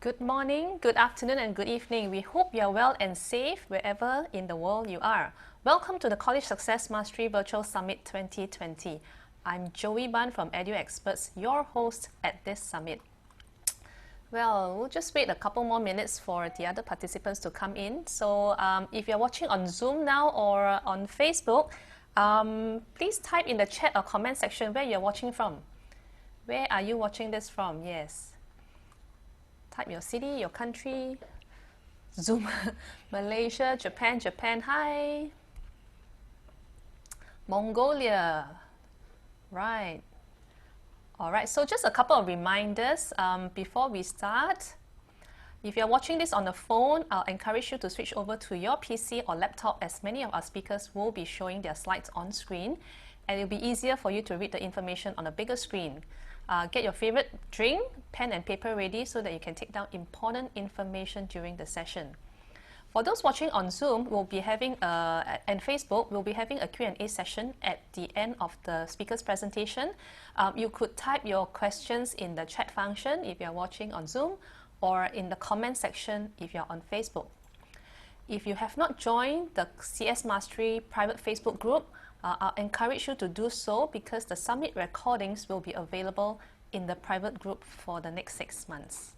Good morning, good afternoon, and good evening. We hope you are well and safe wherever in the world you are. Welcome to the College Success Mastery Virtual Summit 2020. I'm Joey Ban from EduExperts, your host at this summit. Well, we'll just wait a couple more minutes for the other participants to come in. So if you're watching on Zoom now or on Facebook, please type in the chat or comment section where you're watching from. Where are you watching this from? Yes. Type your city, your country, Zoom, Malaysia, Japan, hi. Mongolia, right. All right, so just a couple of reminders before we start. If you're watching this on the phone, I'll encourage you to switch over to your PC or laptop as many of our speakers will be showing their slides on screen, and it'll be easier for you to read the information on a bigger screen. Get your favorite drink, pen and paper ready so that you can take down important information during the session. For those watching on Zoom, we'll be having and Facebook, we'll be having a Q&A session at the end of the speaker's presentation. You could type your questions in the chat function if you're watching on Zoom, or in the comment section if you're on Facebook. If you have not joined the CS Mastery private Facebook group, I'll encourage you to do so because the summit recordings will be available in the private group for the next 6 months.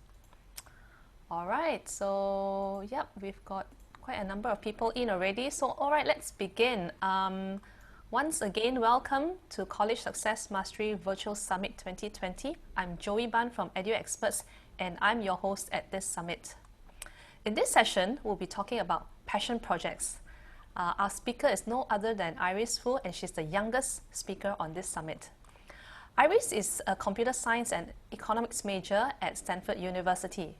All right, so yep, we've got quite a number of people in already. So all right, let's begin. Once again, welcome to College Success Mastery Virtual Summit 2020. I'm Joey Ban from EduExperts, and I'm your host at this summit. In this session, we'll be talking about passion projects. Our speaker is no other than Iris Foo, and she's the youngest speaker on this summit. Iris is a computer science and economics major at Stanford University.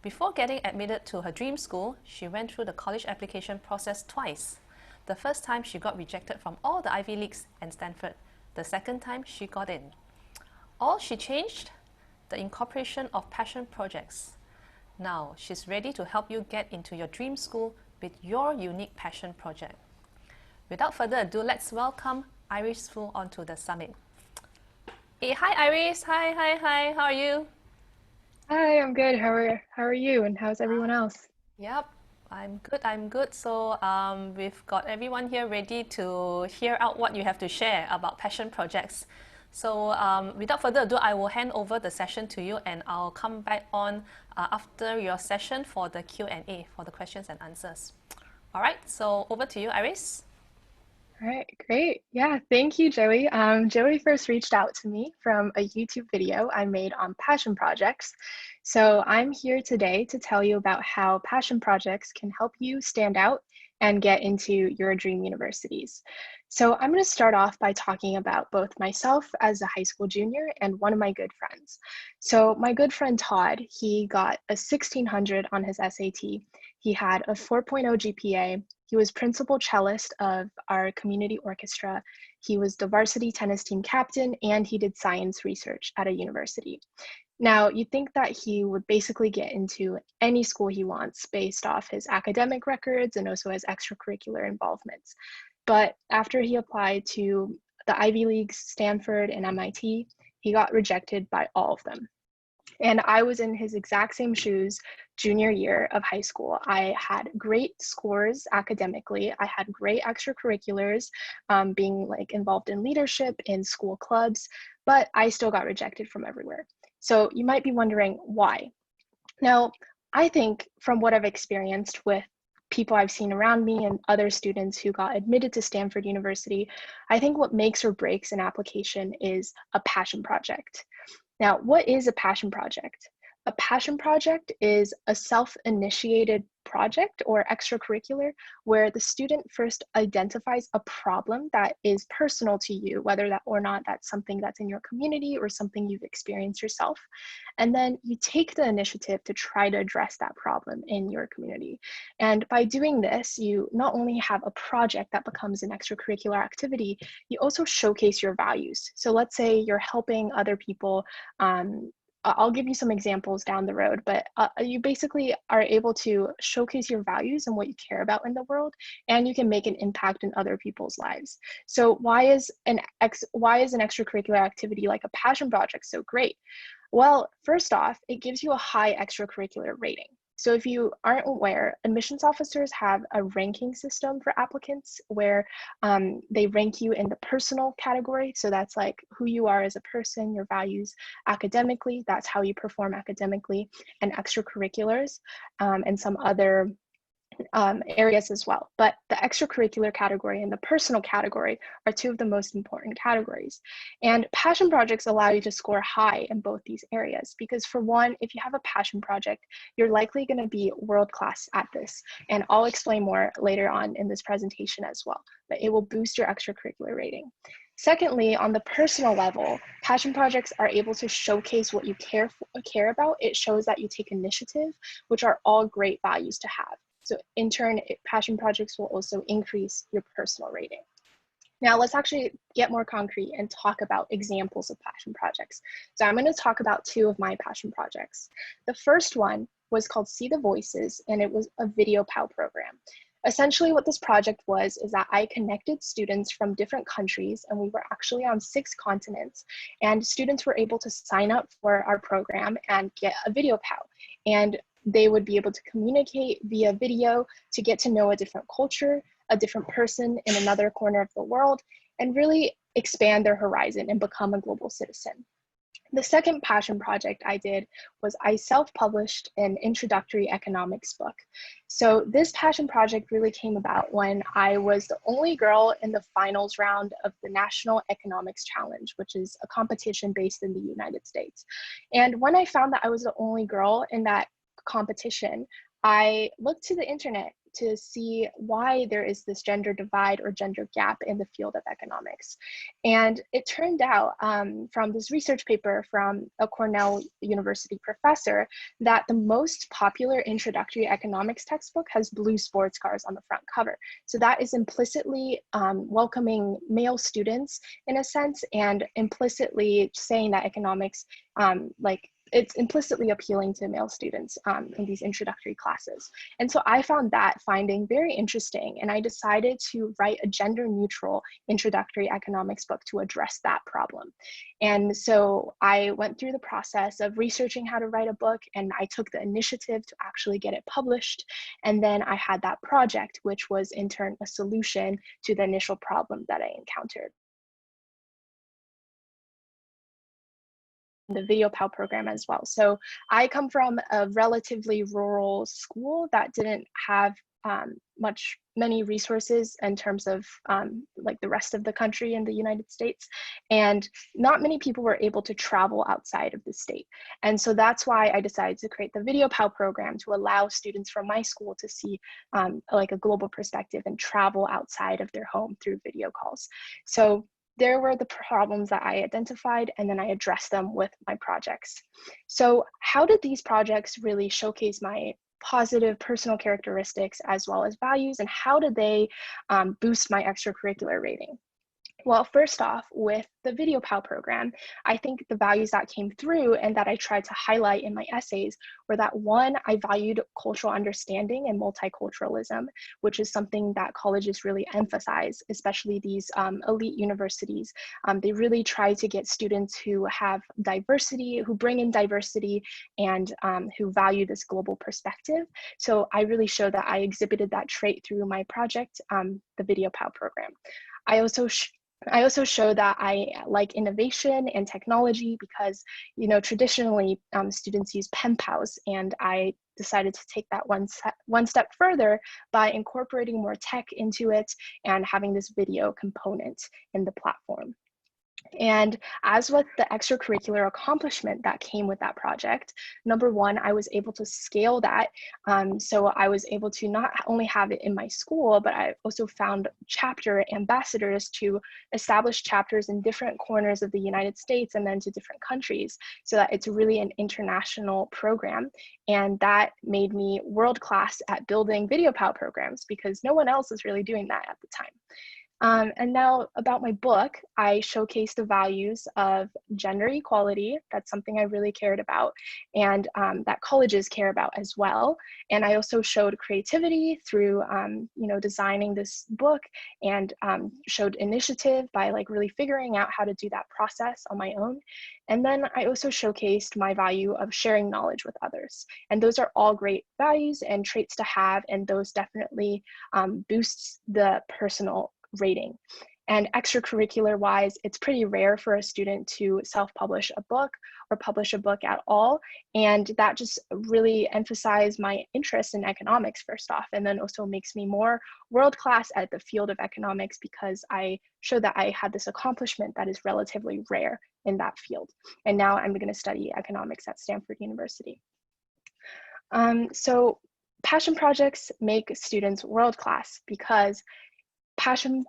Before getting admitted to her dream school, she went through the college application process twice. The first time she got rejected from all the Ivy Leagues and Stanford. The second time she got in. All she changed? The incorporation of passion projects. Now, she's ready to help you get into your dream school with your unique passion project. Without further ado, let's welcome Iris Foo onto the summit. Hey, hi Iris, hi, how are you? Hi, I'm good. How are you, and how's everyone else? Yep, I'm good. So we've got everyone here ready to hear out what you have to share about passion projects. So without further ado, I will hand over the session to you, and I'll come back on after your session for the Q&A, for the questions and answers. All right, so over to you, Iris. All right, great. Yeah, thank you, Joey. Joey first reached out to me from a YouTube video I made on passion projects. So I'm here today to tell you about how passion projects can help you stand out and get into your dream universities. So I'm going to start off by talking about both myself as a high school junior and one of my good friends. So my good friend Todd, he got a 1600 on his SAT. He had a 4.0 GPA. He was principal cellist of our community orchestra. He was the varsity tennis team captain, and he did science research at a university. Now, you'd think that he would basically get into any school he wants based off his academic records and also his extracurricular involvements. But after he applied to the Ivy Leagues, Stanford, and MIT, he got rejected by all of them. And I was in his exact same shoes junior year of high school. I had great scores academically. I had great extracurriculars, being like involved in leadership in school clubs, but I still got rejected from everywhere. So you might be wondering why. Now, I think from what I've experienced with people I've seen around me and other students who got admitted to Stanford University, I think what makes or breaks an application is a passion project. Now, what is a passion project? A passion project is a self-initiated project or extracurricular where the student first identifies a problem that is personal to you, whether that or not that's something that's in your community or something you've experienced yourself. And then you take the initiative to try to address that problem in your community. And by doing this, you not only have a project that becomes an extracurricular activity, you also showcase your values. So let's say you're helping other people. I'll give you some examples down the road, but you basically are able to showcase your values and what you care about in the world, and you can make an impact in other people's lives. So why is an extracurricular activity like a passion project so great? Well, first off, it gives you a high extracurricular rating. So if you aren't aware, admissions officers have a ranking system for applicants where they rank you in the personal category. So that's like who you are as a person, your values academically, that's how you perform academically, and extracurriculars, and some other areas as well. But the extracurricular category and the personal category are two of the most important categories. And passion projects allow you to score high in both these areas because, for one, if you have a passion project, you're likely going to be world class at this. And I'll explain more later on in this presentation as well, but it will boost your extracurricular rating. Secondly, on the personal level, passion projects are able to showcase what you care about. It shows that you take initiative, which are all great values to have. So in turn, passion projects will also increase your personal rating. Now let's actually get more concrete and talk about examples of passion projects. So I'm going to talk about two of my passion projects. The first one was called See the Voices, and it was a video POW program. Essentially what this project was is that I connected students from different countries, and we were actually on 6 continents, and students were able to sign up for our program and get a video POW. And they would be able to communicate via video to get to know a different culture, a different person in another corner of the world, and really expand their horizon and become a global citizen. The second passion project I did was I self-published an introductory economics book. So this passion project really came about when I was the only girl in the finals round of the National Economics Challenge, which is a competition based in the United States. And when I found that I was the only girl in that competition, I looked to the internet to see why there is this gender divide or gender gap in the field of economics. And it turned out from this research paper from a Cornell University professor that the most popular introductory economics textbook has blue sports cars on the front cover. So that is implicitly welcoming male students in a sense, and implicitly saying that economics, it's implicitly appealing to male students in these introductory classes. And so I found that finding very interesting, and I decided to write a gender neutral introductory economics book to address that problem. And so I went through the process of researching how to write a book, and I took the initiative to actually get it published. And then I had that project, which was in turn a solution to the initial problem that I encountered. The video POW program as well. So I come from a relatively rural school that didn't have many resources in terms of like the rest of the country in the United States. And not many people were able to travel outside of the state. And so that's why I decided to create the video POW program to allow students from my school to see like a global perspective and travel outside of their home through video calls. So there were the problems that I identified, and then I addressed them with my projects. So how did these projects really showcase my positive personal characteristics as well as values, and how did they boost my extracurricular rating? Well, first off, with the video POW program, I think the values that came through and that I tried to highlight in my essays were that, one, I valued cultural understanding and multiculturalism, which is something that colleges really emphasize, especially these elite universities. They really try to get students who have diversity, who bring in diversity, and who value this global perspective. So I really showed that I exhibited that trait through my project, the video POW program. I also show that I like innovation and technology because, you know, traditionally students use pen pals, and I decided to take that one step further by incorporating more tech into it and having this video component in the platform. And as with the extracurricular accomplishment that came with that project, number one, I was able to scale that. So I was able to not only have it in my school, but I also found chapter ambassadors to establish chapters in different corners of the United States and then to different countries, so that it's really an international program. And that made me world class at building video POW programs because no one else is really doing that at the time. And now about my book, I showcase the values of gender equality. That's something I really cared about, and that colleges care about as well. And I also showed creativity through, designing this book, and showed initiative by like really figuring out how to do that process on my own. And then I also showcased my value of sharing knowledge with others. And those are all great values and traits to have, and those definitely boosts the personal rating. And extracurricular wise, it's pretty rare for a student to self-publish a book or publish a book at all. And that just really emphasized my interest in economics first off, and then also makes me more world-class at the field of economics because I showed that I had this accomplishment that is relatively rare in that field. And now I'm going to study economics at Stanford University. So passion projects make students world-class because passion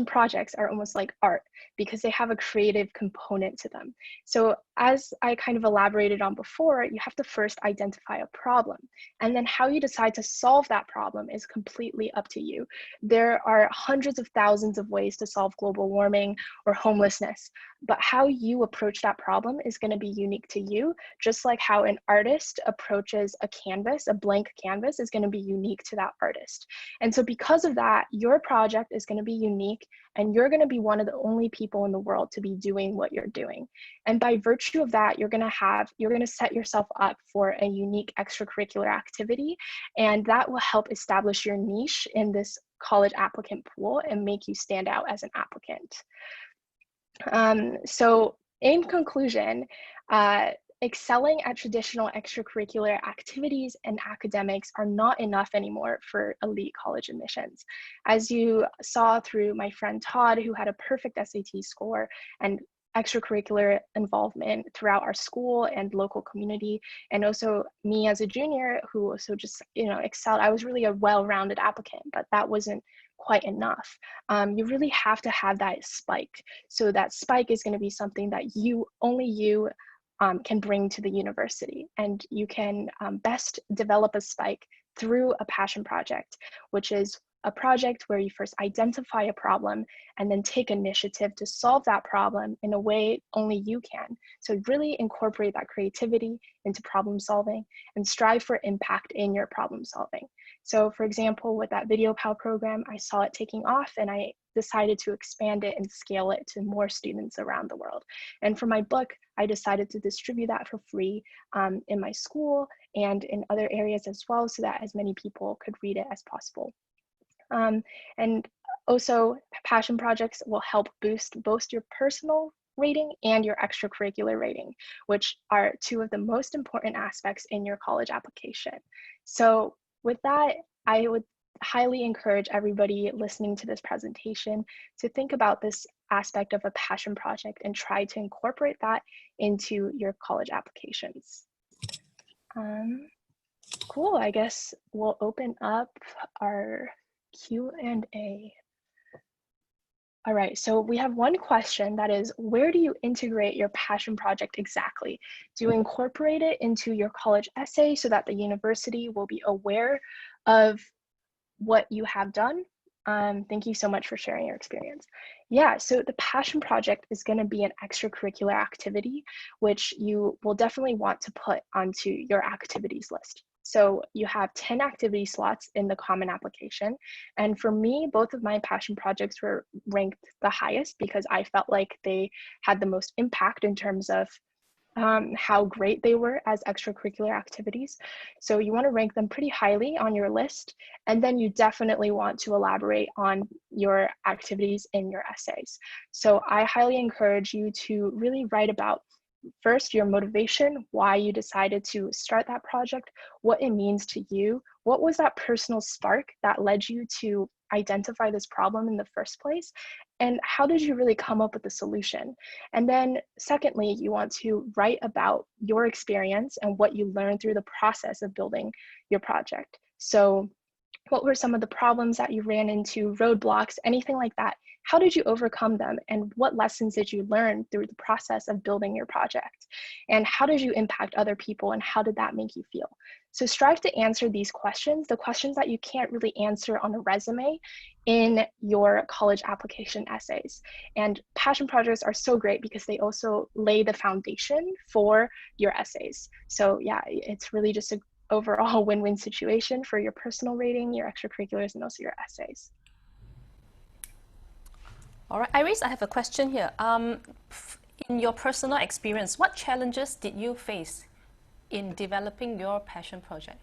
projects are almost like art because they have a creative component to them. So as I kind of elaborated on before, you have to first identify a problem, and then how you decide to solve that problem is completely up to you. There are hundreds of thousands of ways to solve global warming or homelessness, but how you approach that problem is going to be unique to you, just like how an artist approaches a canvas, a blank canvas is going to be unique to that artist. And so because of that, your project is going to be unique, and you're going to be one of the only people in the world to be doing what you're doing. And by virtue of that, you're going to set yourself up for a unique extracurricular activity, and that will help establish your niche in this college applicant pool and make you stand out as an applicant. So in conclusion, excelling at traditional extracurricular activities and academics are not enough anymore for elite college admissions. As you saw through my friend Todd, who had a perfect SAT score and extracurricular involvement throughout our school and local community, and also me as a junior who also just excelled. I was really a well-rounded applicant, but that wasn't quite enough. You really have to have that spike. So that spike is going to be something that only you can bring to the university, and you can best develop a spike through a passion project, which is a project where you first identify a problem and then take initiative to solve that problem in a way only you can. So really incorporate that creativity into problem solving and strive for impact in your problem solving. So for example, with that VideoPal program, I saw it taking off and I decided to expand it and scale it to more students around the world. And for my book, I decided to distribute that for free in my school and in other areas as well, so that as many people could read it as possible. And also, passion projects will help boost both your personal rating and your extracurricular rating, which are two of the most important aspects in your college application. So with that, I would highly encourage everybody listening to this presentation to think about this aspect of a passion project and try to incorporate that into your college applications. Cool, I guess we'll open up our Q&A. All right, so we have one question that is, where do you integrate your passion project exactly? Do you incorporate it into your college essay so that the university will be aware of what you have done? Thank you so much for sharing your experience. Yeah, so the passion project is going to be an extracurricular activity, which you will definitely want to put onto your activities list. So you have 10 activity slots in the common application. And for me, both of my passion projects were ranked the highest because I felt like they had the most impact in terms of how great they were as extracurricular activities. So you want to rank them pretty highly on your list. And then you definitely want to elaborate on your activities in your essays. So I highly encourage you to really write about first, your motivation, why you decided to start that project, what it means to you, what was that personal spark that led you to identify this problem in the first place, and how did you really come up with the solution? And then secondly, you want to write about your experience and what you learned through the process of building your project. So What were some of the problems that you ran into, roadblocks, anything like that? How did you overcome them? And what lessons did you learn through the process of building your project? And how did you impact other people? And how did that make you feel? So strive to answer these questions, the questions that you can't really answer on a resume, in your college application essays. And passion projects are so great because they also lay the foundation for your essays. So yeah, it's really just a overall win-win situation for your personal rating, your extracurriculars, and also your essays. All right, Iris, I have a question here. In your personal experience, what challenges did you face in developing your passion project?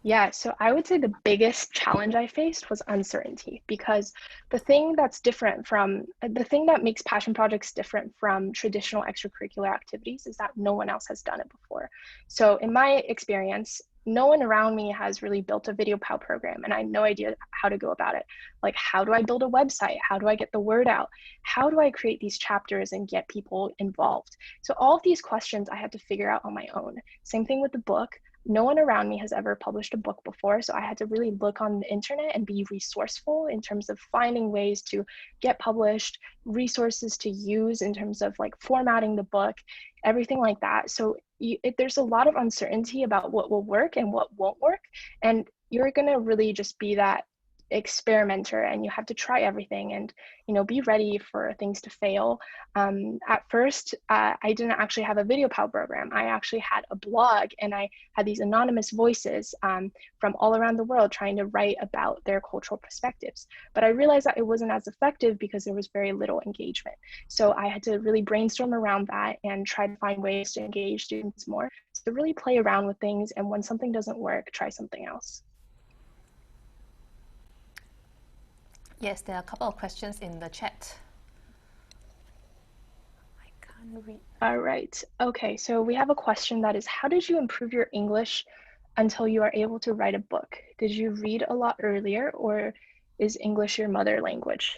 Yeah, so I would say the biggest challenge I faced was uncertainty, because the thing that makes passion projects different from traditional extracurricular activities is that no one else has done it before. So in my experience, no one around me has really built a video POW program, and I had no idea how to go about it. Like, how do I build a website? How do I get the word out? How do I create these chapters and get people involved? So all of these questions I had to figure out on my own. Same thing with the book. No one around me has ever published a book before, so I had to really look on the internet and be resourceful in terms of finding ways to get published, resources to use in terms of like formatting the book, everything like that. So there's a lot of uncertainty about what will work and what won't work, and you're gonna really just be that experimenter, and you have to try everything and be ready for things to fail. At first, I didn't actually have a video POW program. I actually had a blog, and I had these anonymous voices from all around the world trying to write about their cultural perspectives. But I realized that it wasn't as effective because there was very little engagement. So I had to really brainstorm around that and try to find ways to engage students more. So really play around with things, and when something doesn't work, try something else. Yes, there are a couple of questions in the chat. I can't read. All right. Okay, so we have a question that is, how did you improve your English until you are able to write a book? Did you read a lot earlier, or is English your mother language?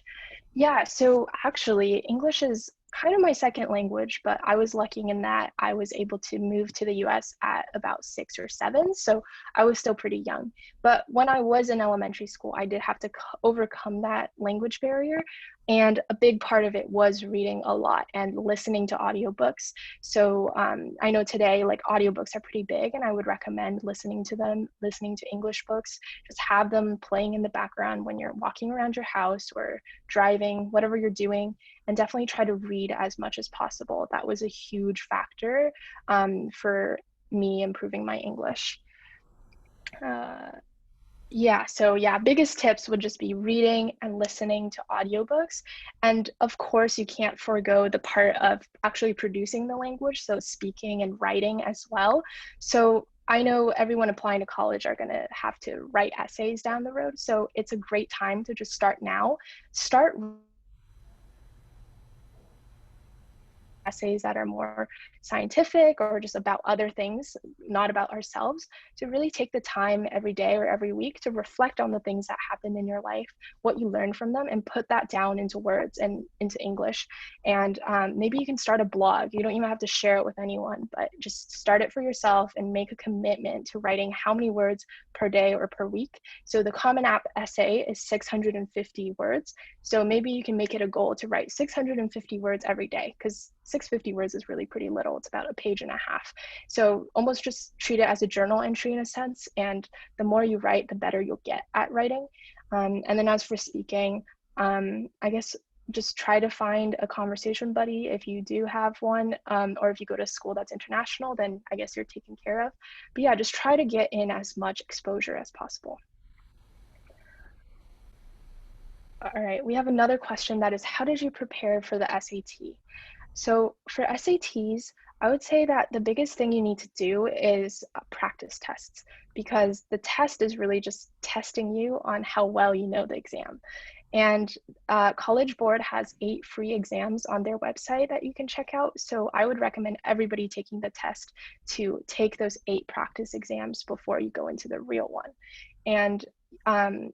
Yeah, so actually, English is kind of my second language, but I was lucky in that I was able to move to the US at about 6 or 7, so I was still pretty young. But when I was in elementary school, I did have to overcome that language barrier. And a big part of it was reading a lot and listening to audiobooks. So I know today, like, audiobooks are pretty big, and I would recommend listening to them, listening to English books. Just have them playing in the background when you're walking around your house or driving, whatever you're doing, and definitely try to read as much as possible. That was a huge factor for me improving my English. So biggest tips would just be reading and listening to audiobooks. And of course, you can't forego the part of actually producing the language, so speaking and writing as well. So I know everyone applying to college are going to have to write essays down the road. So it's a great time to just start now. Start essays that are more scientific or just about other things, not about ourselves, to really take the time every day or every week to reflect on the things that happened in your life, what you learned from them, and put that down into words and into English. And maybe you can start a blog. You don't even have to share it with anyone, but just start it for yourself and make a commitment to writing how many words per day or per week. So the Common App essay is 650 words. So maybe you can make it a goal to write 650 words every day, because 650 words is really pretty little. It's about a page and a half. So almost just treat it as a journal entry in a sense. And the more you write, the better you'll get at writing. And then as for speaking, I guess just try to find a conversation buddy if you do have one, or if you go to school that's international, then I guess you're taken care of. But yeah, just try to get in as much exposure as possible. All right, we have another question that is, how did you prepare for the SAT? So for SATs, I would say that the biggest thing you need to do is practice tests, because the test is really just testing you on how well you know the exam. And College Board has 8 free exams on their website that you can check out. So I would recommend everybody taking the test to take those 8 practice exams before you go into the real one. And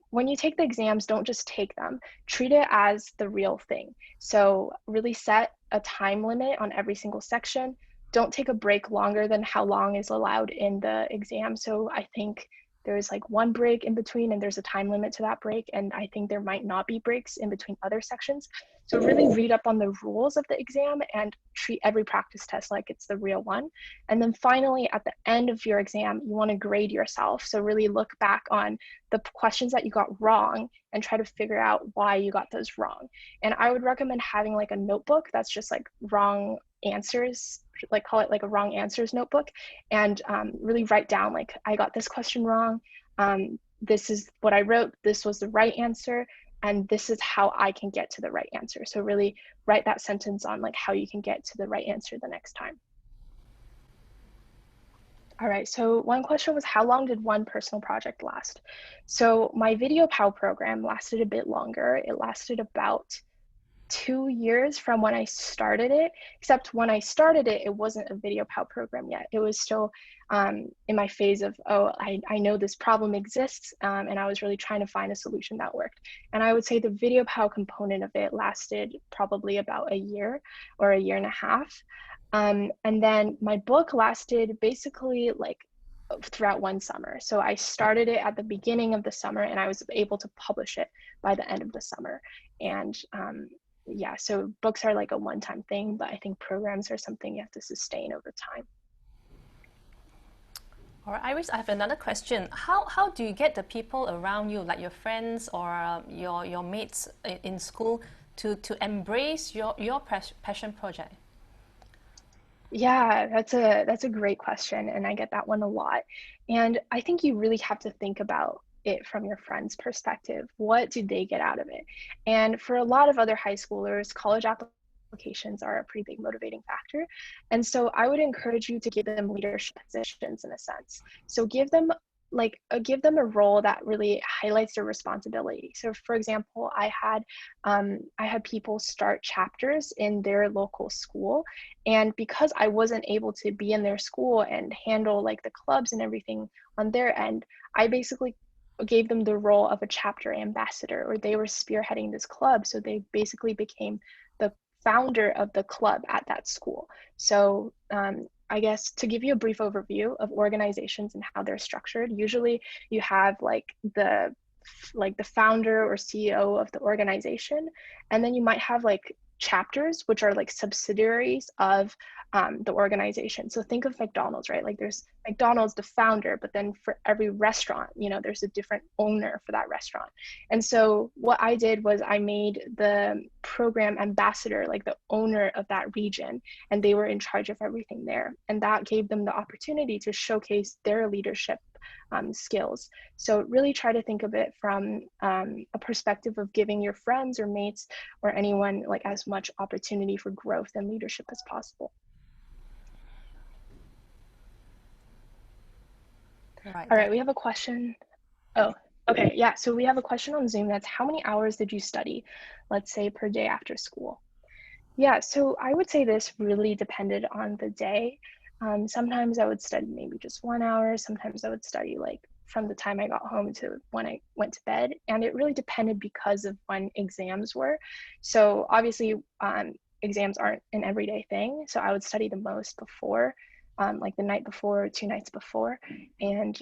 when you take the exams, don't just take them, treat it as the real thing. So really set a time limit on every single section. Don't take a break longer than how long is allowed in the exam. So I think there's like one break in between and there's a time limit to that break. And I think there might not be breaks in between other sections. So really read up on the rules of the exam and treat every practice test like it's the real one. And then finally, at the end of your exam, you want to grade yourself. So really look back on the questions that you got wrong and try to figure out why you got those wrong. And I would recommend having like a notebook that's just like wrong answers, like call it like a wrong answers notebook, and really write down like, I got this question wrong. This is what I wrote. This was the right answer. And this is how I can get to the right answer. So really write that sentence on like how you can get to the right answer the next time. All right, so one question was, how long did one personal project last? So my Video POW program lasted a bit longer. It lasted about 2 years from when I started it, except when I started it, it wasn't a Video POW program yet. It was still in my phase of, oh, I know this problem exists, and I was really trying to find a solution that worked. And I would say the Video POW component of it lasted probably about a year or a year and a half. And then my book lasted basically like throughout one summer. So I started it at the beginning of the summer and I was able to publish it by the end of the summer. And yeah, so books are like a one-time thing, but I think programs are something you have to sustain over time. All right, Iris, I have another question. How do you get the people around you, like your friends or your mates in school, to embrace your passion project? Yeah, that's a great question, and I get that one a lot. And I think you really have to think about it from your friend's perspective. What do they get out of it? And for a lot of other high schoolers, college applications are a pretty big motivating factor. And so I would encourage you to give them leadership positions in a sense. So give them a role that really highlights their responsibility. So for example, I had people start chapters in their local school, and because I wasn't able to be in their school and handle like the clubs and everything on their end, I basically gave them the role of a chapter ambassador, or they were spearheading this club, so they basically became the founder of the club at that school. So I guess to give you a brief overview of organizations and how they're structured, usually you have the founder or CEO of the organization, and then you might have like chapters, which are like subsidiaries of the organization. So think of McDonald's, right? Like there's McDonald's, the founder, but then for every restaurant, there's a different owner for that restaurant. And so what I did was I made the program ambassador like the owner of that region, and they were in charge of everything there. And that gave them the opportunity to showcase their leadership skills. So really try to think of it from a perspective of giving your friends or mates or anyone like as much opportunity for growth and leadership as possible. Right. All right, we have a question. Oh, okay, yeah. So we have a question on Zoom that's, how many hours did you study, let's say per day after school? Yeah, so I would say this really depended on the day. Sometimes I would study maybe just 1 hour. Sometimes I would study like from the time I got home to when I went to bed. And it really depended because of when exams were. So obviously exams aren't an everyday thing. So I would study the most before, like the night before or 2 nights before. And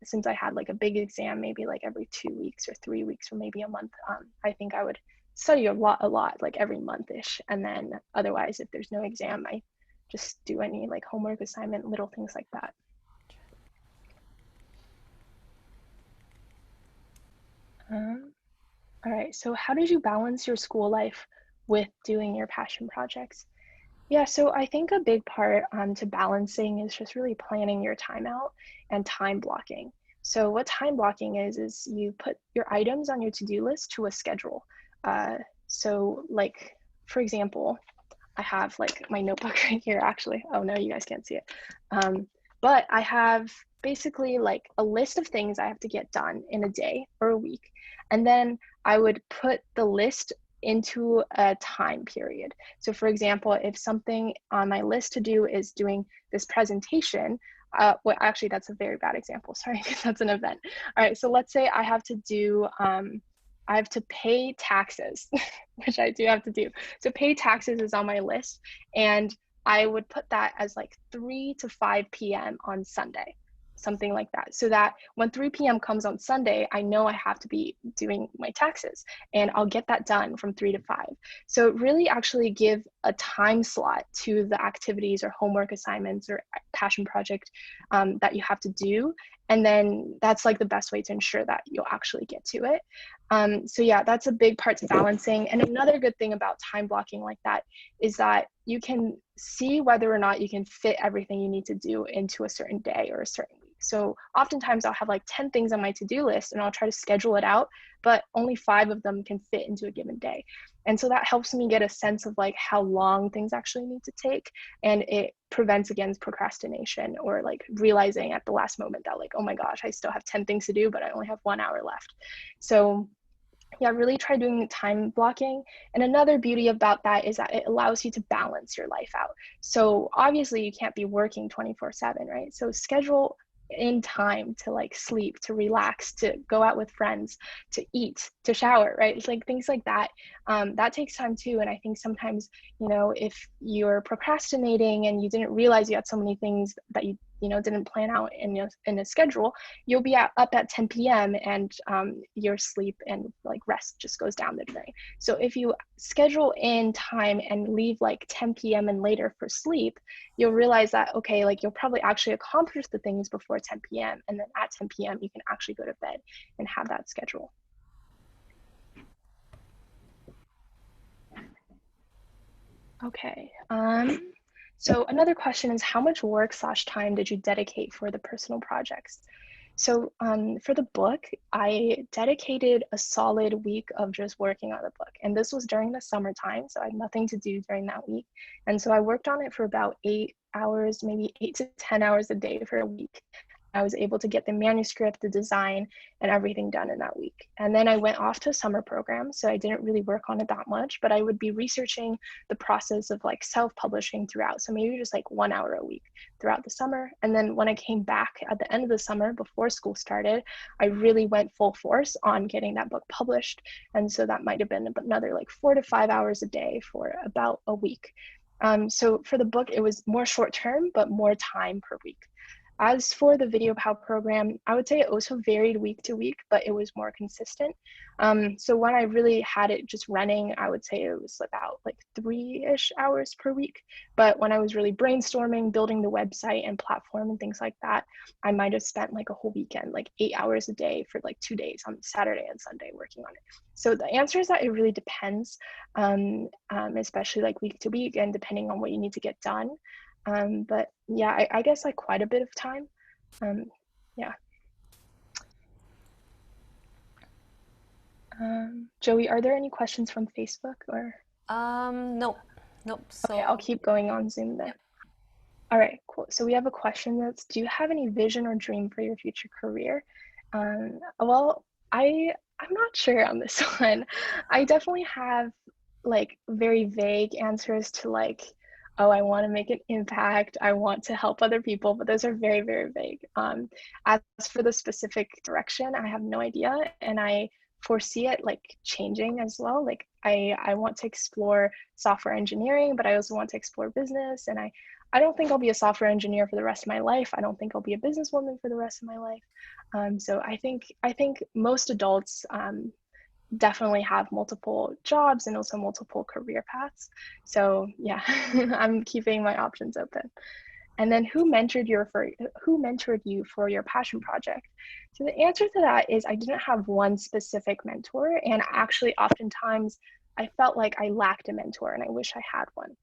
since I had like a big exam, maybe like every 2 weeks or 3 weeks or maybe a month, I think I would study a lot, like every month-ish. And then otherwise, if there's no exam, I just do any like homework assignment, little things like that. All right, so how did you balance your school life with doing your passion projects? Yeah, so I think a big part to balancing is just really planning your time out and time blocking. So what time blocking is you put your items on your to-do list to a schedule. So like, for example, I have like my notebook right here actually. Oh no, you guys can't see it. But I have basically like a list of things I have to get done in a day or a week. And then I would put the list into a time period. So for example, if something on my list to do is doing this presentation, well, actually that's a very bad example, sorry, because that's an event. All right, so let's say I have to do, I have to pay taxes, which I do have to do. So pay taxes is on my list, and I would put that as like 3 to 5 p.m. on Sunday. something like that, so that when 3 p.m. comes on Sunday, I know I have to be doing my taxes, and I'll get that done from 3 to 5. So really actually give a time slot to the activities or homework assignments or passion project that you have to do. And then that's like the best way to ensure that you'll actually get to it. So yeah, that's a big part to balancing. And another good thing about time blocking like that is that you can see whether or not you can fit everything you need to do into a certain day or a certain week. So oftentimes I'll have like 10 things on my to-do list and I'll try to schedule it out, but only 5 of them can fit into a given day. And so that helps me get a sense of like how long things actually need to take, and it prevents against procrastination or like realizing at the last moment that like, oh my gosh, I still have 10 things to do, but I only have 1 hour left. So yeah, really try doing time blocking. And another beauty about that is that it allows you to balance your life out. So obviously you can't be working 24/7, right? So schedule in time to like sleep, to relax, to go out with friends, to eat, to shower, right? It's like things like that. That takes time too. And I think sometimes, if you're procrastinating and you didn't realize you had so many things that you didn't plan out in a schedule, you'll be up at 10 p.m. and your sleep and like rest just goes down the drain. So if you schedule in time and leave like 10 p.m. and later for sleep, you'll realize that, okay, like you'll probably actually accomplish the things before 10 p.m. And then at 10 p.m. you can actually go to bed and have that schedule. Okay. So another question is, how much work/time did you dedicate for the personal projects? So for the book, I dedicated a solid week of just working on the book. And this was during the summertime, so I had nothing to do during that week. And so I worked on it for about 8 hours, maybe 8 to 10 hours a day for a week. I was able to get the manuscript, the design, and everything done in that week. And then I went off to a summer program, so I didn't really work on it that much, but I would be researching the process of like self-publishing throughout. So maybe just like 1 hour a week throughout the summer. And then when I came back at the end of the summer before school started, I really went full force on getting that book published. And so that might have been another like 4 to 5 hours a day for about a week. So for the book, it was more short term, but more time per week. As for the Video Pow program, I would say it also varied week to week, but it was more consistent. So when I really had it just running, I would say it was about like 3-ish hours per week. But when I was really brainstorming, building the website and platform and things like that, I might have spent like a whole weekend, like 8 hours a day for like 2 days on Saturday and Sunday working on it. So the answer is that it really depends, especially like week to week and depending on what you need to get done. But yeah, I guess like quite a bit of time. Yeah. Joey, are there any questions from Facebook or? Nope. So Okay, I'll keep going on Zoom then. Yep. All right, cool. So we have a question that's, do you have any vision or dream for your future career? Well, I'm not sure on this one. I definitely have like very vague answers to like, oh, I want to make an impact. I want to help other people, but those are very, very vague. As for the specific direction, I have no idea. And I foresee it like changing as well. Like I want to explore software engineering, but I also want to explore business. And I don't think I'll be a software engineer for the rest of my life. I don't think I'll be a businesswoman for the rest of my life. So I think most adults definitely have multiple jobs and also multiple career paths. So yeah, I'm keeping my options open. And then who mentored you for your passion project? So the answer to that is I didn't have one specific mentor, and actually oftentimes I felt like I lacked a mentor and I wish I had one.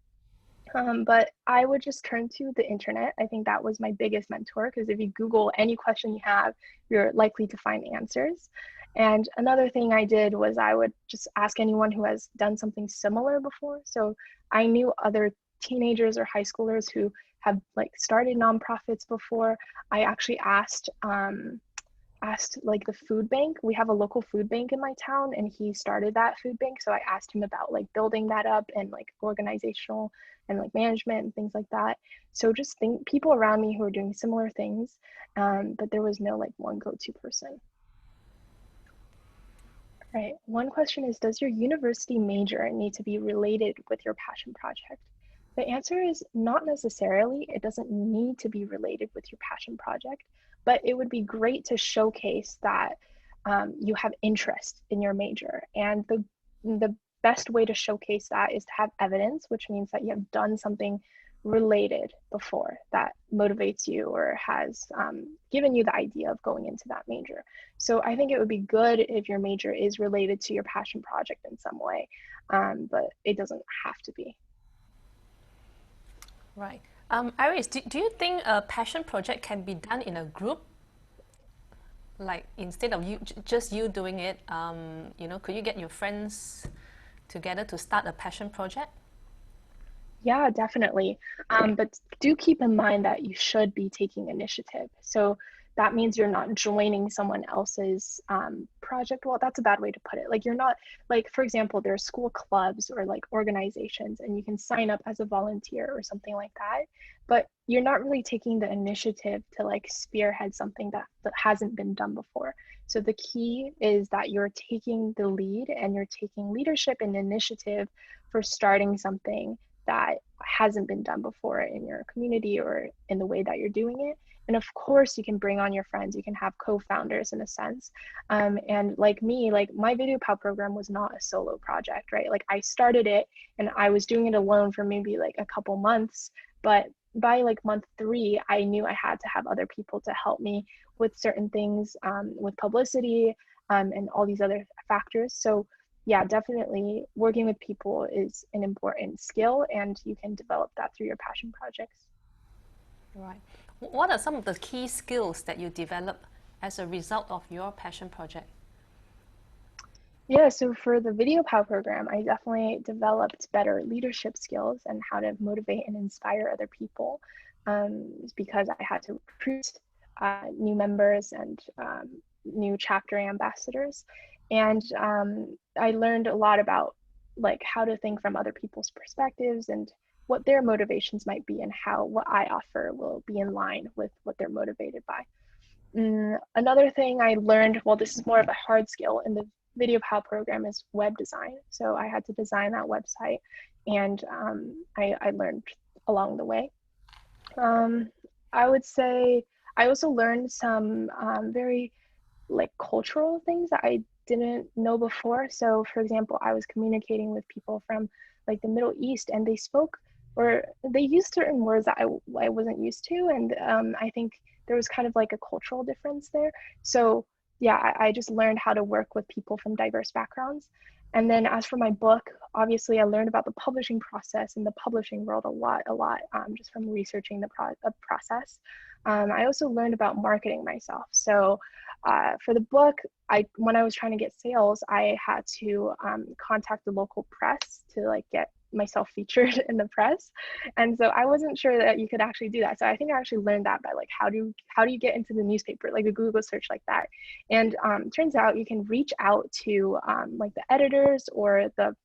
But I would just turn to the internet. I think that was my biggest mentor, because if you Google any question you have, you're likely to find answers. And another thing I did was I would just ask anyone who has done something similar before. So I knew other teenagers or high schoolers who have like started nonprofits before. I actually asked like the food bank. We have a local food bank in my town, and he started that food bank. So I asked him about like building that up and like organizational and like management and things like that. So just think people around me who are doing similar things, but there was no like one go-to person. Right. One question is, does your university major need to be related with your passion project? The answer is not necessarily. It doesn't need to be related with your passion project. but it would be great to showcase that you have interest in your major. And the best way to showcase that is to have evidence, which means that you have done something related before that motivates you or has given you the idea of going into that major. So I think it would be good if your major is related to your passion project in some way, but it doesn't have to be. Right. Iris, do you think a passion project can be done in a group? Like instead of just you doing it, could you get your friends together to start a passion project? Yeah, definitely. But do keep in mind that you should be taking initiative. So that means you're not joining someone else's project. Well, that's a bad way to put it. Like you're not, like, for example, there are school clubs or like organizations, and you can sign up as a volunteer or something like that. But you're not really taking the initiative to like spearhead something that hasn't been done before. So the key is that you're taking the lead and you're taking leadership and initiative for starting something that hasn't been done before in your community or in the way that you're doing it. And of course, you can bring on your friends. You can have co-founders in a sense. And like me, like my Video Pal program was not a solo project, right? Like I started it and I was doing it alone for maybe like a couple months, but by like month 3, I knew I had to have other people to help me with certain things, with publicity, and all these other factors. So yeah, definitely working with people is an important skill, and you can develop that through your passion projects. Right. What are some of the key skills that you develop as a result of your passion project? Yeah, so for the Video Pow program, I definitely developed better leadership skills and how to motivate and inspire other people, because I had to recruit new members and new chapter ambassadors. And I learned a lot about like how to think from other people's perspectives and what their motivations might be, and how what I offer will be in line with what they're motivated by. Another thing I learned, well, this is more of a hard skill in the Video Pal program, is web design. So I had to design that website, and I learned along the way. I would say I also learned some very like cultural things that I didn't know before. So for example, I was communicating with people from like the Middle East, and they spoke, or they used certain words that I wasn't used to. And I think there was kind of like a cultural difference there. So yeah, I just learned how to work with people from diverse backgrounds. And then as for my book, obviously I learned about the publishing process and the publishing world a lot, just from researching the process. I also learned about marketing myself. So for the book, when I was trying to get sales, I had to contact the local press to like get myself featured in the press. And so I wasn't sure that you could actually do that. So I think I actually learned that by like how do you get into the newspaper, like a Google search like that. And turns out you can reach out to like the editors or the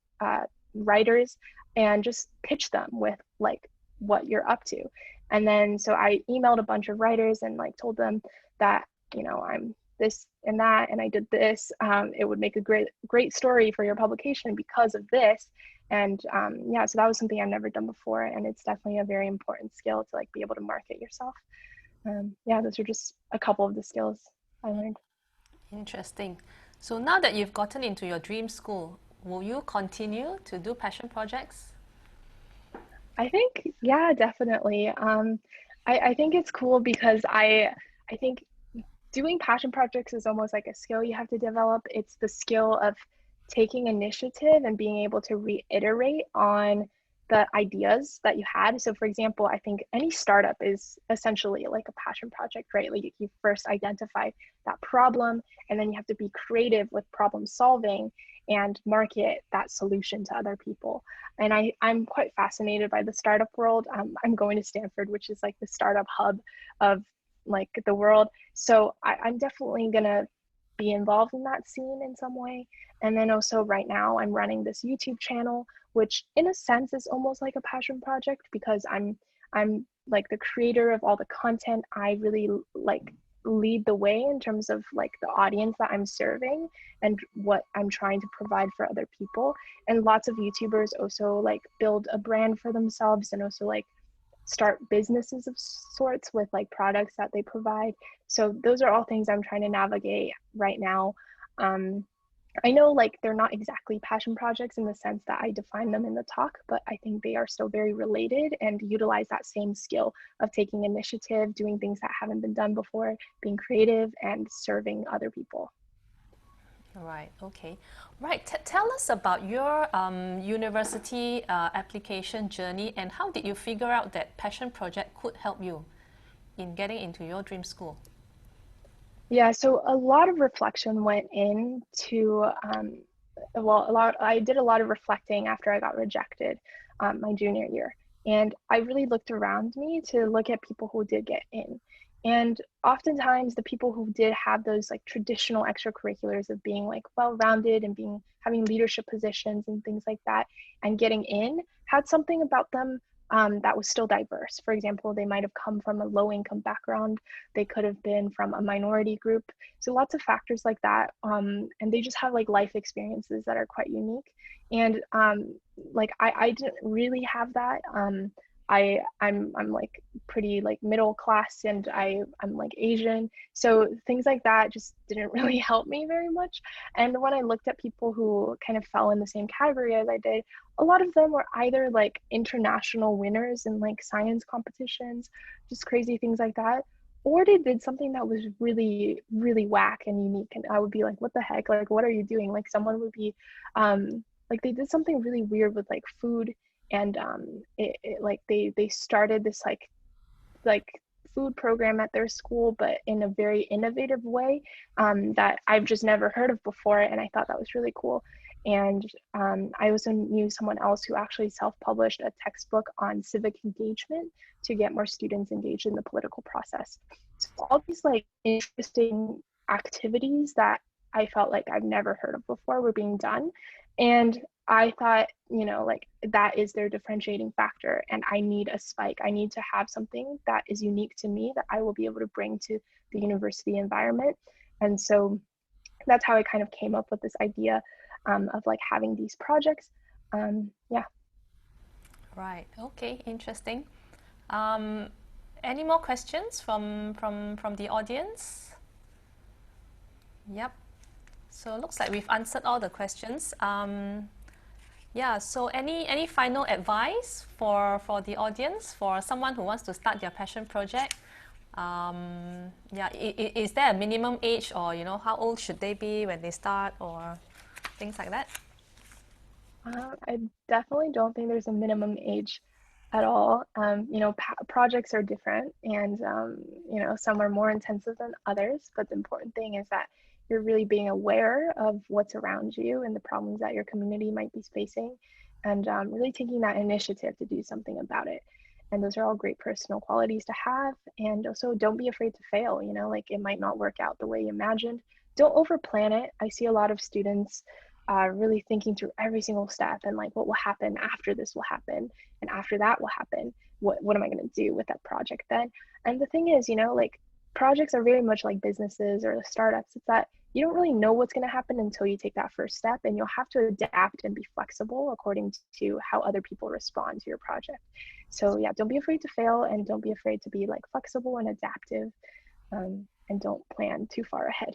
writers and just pitch them with like what you're up to. And then so I emailed a bunch of writers and like told them that, I'm this and that, and I did this. It would make a great story for your publication because of this. And yeah, so that was something I've never done before, and it's definitely a very important skill to like be able to market yourself. Yeah, those are just a couple of the skills I learned. Interesting. So now that you've gotten into your dream school, will you continue to do passion projects? I think, yeah, definitely. I think it's cool because I think doing passion projects is almost like a skill you have to develop. It's the skill of taking initiative and being able to reiterate on the ideas that you had. So for example, I think any startup is essentially like a passion project, right? Like you first identify that problem, and then you have to be creative with problem solving and market that solution to other people. And I'm quite fascinated by the startup world. I'm going to Stanford, which is like the startup hub of like the world. So I'm definitely gonna be involved in that scene in some way. And then also right now I'm running this YouTube channel, which in a sense is almost like a passion project because I'm like the creator of all the content. I really like lead the way in terms of like the audience that I'm serving and what I'm trying to provide for other people. And lots of YouTubers also like build a brand for themselves and also like start businesses of sorts with like products that they provide. So those are all things I'm trying to navigate right now. I know like they're not exactly passion projects in the sense that I define them in the talk, but I think they are still very related and utilize that same skill of taking initiative, doing things that haven't been done before, being creative, and serving other people. Right, okay. Right, tell us about your university application journey, and how did you figure out that passion project could help you in getting into your dream school? Yeah, so a lot of reflection went into, I did a lot of reflecting after I got rejected my junior year. And I really looked around me to look at people who did get in. And oftentimes the people who did have those like traditional extracurriculars of being like well-rounded and being having leadership positions and things like that and getting in had something about them that was still diverse. For example, they might have come from a low income background, they could have been from a minority group. So lots of factors like that. And they just have like life experiences that are quite unique. And like I didn't really have that. I'm like pretty like middle class and I'm like Asian. So things like that just didn't really help me very much. And when I looked at people who kind of fell in the same category as I did, a lot of them were either like international winners in like science competitions, just crazy things like that, or they did something that was really, really whack and unique. And I would be like, what the heck? Like, what are you doing? Like someone would be like they did something really weird with like food and like they started this like food program at their school, but in a very innovative way that I've just never heard of before. And I thought that was really cool. And I also knew someone else who actually self-published a textbook on civic engagement to get more students engaged in the political process. So all these like interesting activities that I felt like I've never heard of before were being done. And I thought, like that is their differentiating factor. And I need a spike. I need to have something that is unique to me that I will be able to bring to the university environment. And so that's how I kind of came up with this idea of like having these projects. Yeah. Right, okay, interesting. Um, any more questions from the audience? Yep. So it looks like we've answered all the questions. Yeah, so any final advice for the audience, for someone who wants to start their passion project? Yeah, is there a minimum age, or how old should they be when they start, or things like that? I definitely don't think there's a minimum age at all. Projects are different, and some are more intensive than others. But the important thing is that you're really being aware of what's around you and the problems that your community might be facing, and really taking that initiative to do something about it. And those are all great personal qualities to have. And also, don't be afraid to fail. Like it might not work out the way you imagined. Don't overplan it. I see a lot of students really thinking through every single step and like what will happen after this will happen and after that will happen. What am I going to do with that project then? And the thing is, like projects are very much like businesses or startups. It's that you don't really know what's going to happen until you take that first step, and you'll have to adapt and be flexible according to how other people respond to your project. So yeah, don't be afraid to fail, and don't be afraid to be like flexible and adaptive, and don't plan too far ahead.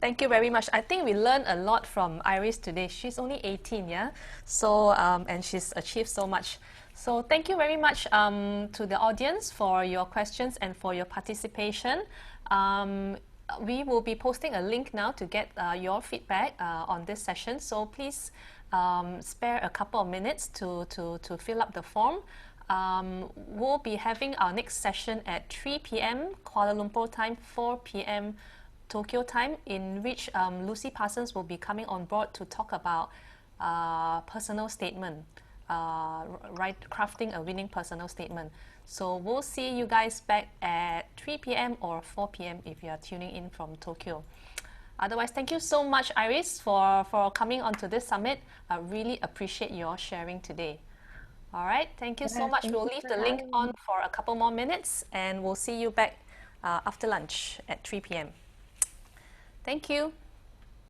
Thank you very much. I think we learned a lot from Iris today. She's only 18, yeah? So, and she's achieved so much. So thank you very much to the audience for your questions and for your participation. We will be posting a link now to get your feedback on this session. So please spare a couple of minutes to fill up the form. We'll be having our next session at 3 p.m. Kuala Lumpur time, 4 p.m. Tokyo time, in which Lucy Parsons will be coming on board to talk about personal statement, crafting a winning personal statement. So we'll see you guys back at 3 p.m. or 4 p.m. if you are tuning in from Tokyo. Otherwise, thank you so much, Iris, for coming onto this summit. I really appreciate your sharing today. All right, thank you so much. Thank We'll you leave for the link having on me. for a couple more minutes, and we'll see you back after lunch at 3 p.m. Thank you.